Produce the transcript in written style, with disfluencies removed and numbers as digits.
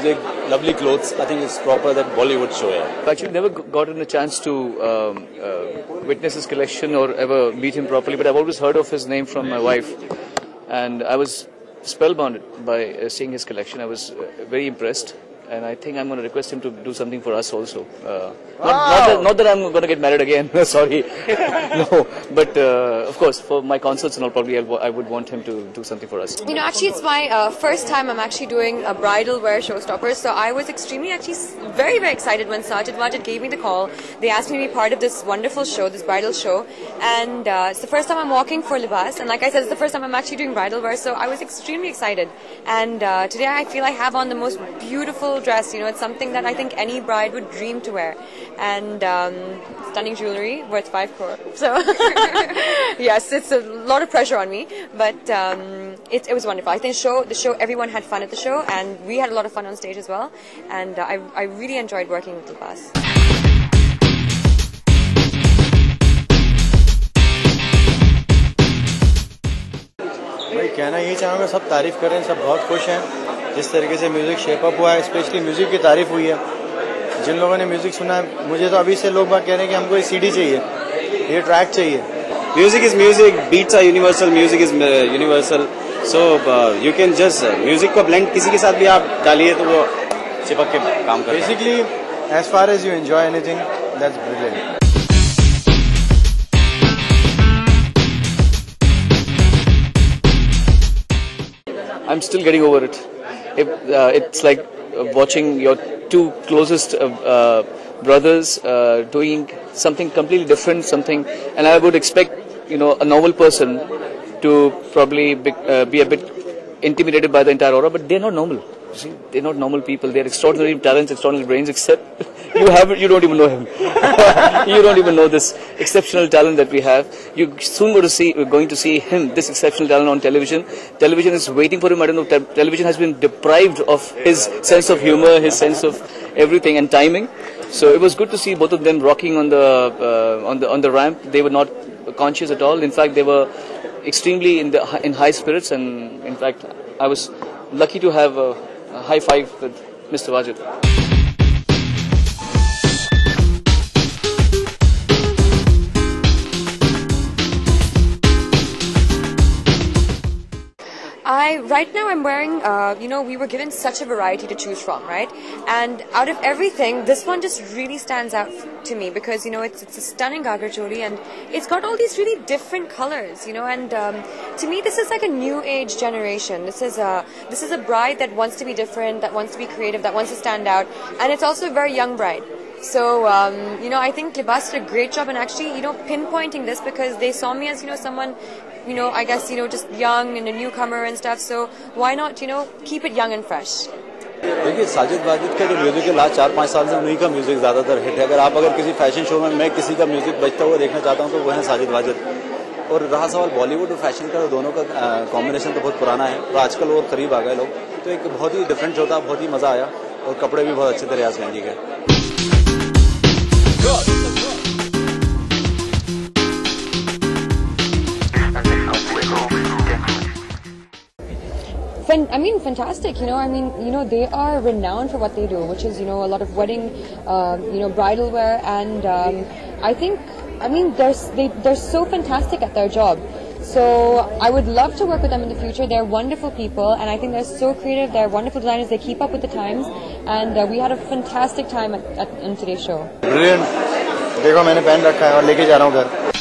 music, lovely clothes. I think it's proper that Bollywood show. Yeah. Actually, never gotten a chance to witness his collection or ever meet him properly, but I've always heard of his name from my wife, and I was spellbound by seeing his collection. I was very impressed. And I think I'm going to request him to do something for us also. Not that I'm going to get married again. Sorry, no. But of course, for my concerts and all, probably I would want him to do something for us. You know, actually, it's my first time I'm actually doing a bridal wear showstopper. So I was very, very excited when Sajid Wajid gave me the call. They asked me to be part of this wonderful show, this bridal show, and it's the first time I'm walking for Libas. And like I said, it's the first time I'm actually doing bridal wear. So I was extremely excited. And today I feel I have on the most beautiful dress. You know, it's something that I think any bride would dream to wear, and stunning jewelry worth 5 crore. So yes, it's a lot of pressure on me, but it was wonderful. I think the show, everyone had fun at the show, and we had a lot of fun on stage as well. And I really enjoyed working with Libas. भाई कहना यही चाहूँगा, सब तारीफ करें, सब बहुत खुश हैं जिस तरीके से म्यूजिक शेप अप हुआ है। स्पेशली म्यूजिक की तारीफ हुई है। जिन लोगों ने म्यूजिक सुना है, मुझे तो अभी से लोग बात कह रहे हैं कि हमको ये सीडी चाहिए, ये ट्रैक चाहिए। Music is music, beats are universal, music is universal. So you can just music को blend किसी के साथ भी आप डालिए तो वो चिपक के काम करता है। Basically, as far as you enjoy anything, that's brilliant. I'm still getting over it. It's like watching your two closest brothers doing something completely different, and I would expect, a normal person to probably be a bit intimidated by the entire aura, but they're not normal. See, they're not normal people. They're extraordinary talents, extraordinary brains, except you don't even know him. You don't even know this exceptional talent that we have. You're soon going to see him, this exceptional talent on television. Television is waiting for him. I don't know, television has been deprived of his sense of humor, his sense of everything and timing. So it was good to see both of them rocking on the ramp. They were not conscious at all. In fact, they were extremely in high spirits, and in fact, I was lucky to have a high five with Mr. Wajid. Right now I'm wearing, we were given such a variety to choose from, right? And out of everything, this one just really stands out to me because, it's a stunning Gagra choli, and it's got all these really different colors, and to me this is like a new age generation. This is a bride that wants to be different, that wants to be creative, that wants to stand out, and it's also a very young bride. So, I think Libas did a great job in actually, pinpointing this because they saw me as, someone, I guess, just young and a newcomer and stuff. So why not, keep it young and fresh? देखिए, साजिद वाजिद का जो music है last 4-5 साल से उन्हीं का music ज्यादातर hit है। अगर किसी फैशन शो में मैं किसी का म्यूजिक बजता हुआ देखना चाहता हूँ तो वो है साजिद वाजिद। और रहा सवाल बॉलीवुड और फैशन का, तो दोनों का कॉम्बिनेशन तो बहुत पुराना है और आजकल और करीब आ गए लोग, तो एक बहुत ही डिफरेंट शो था, बहुत ही मजा आया और कपड़े भी बहुत अच्छे थे रियाज खान जी के। Fantastic. They are renowned for what they do, which is, a lot of wedding, bridal wear, and they're so fantastic at their job. So I would love to work with them in the future. They're wonderful people, and I think they're so creative. They're wonderful designers. They keep up with the times, and we had a fantastic time in today's show. Brilliant. देखो मैंने पहन रखा है और लेके जा रहा हूँ घर।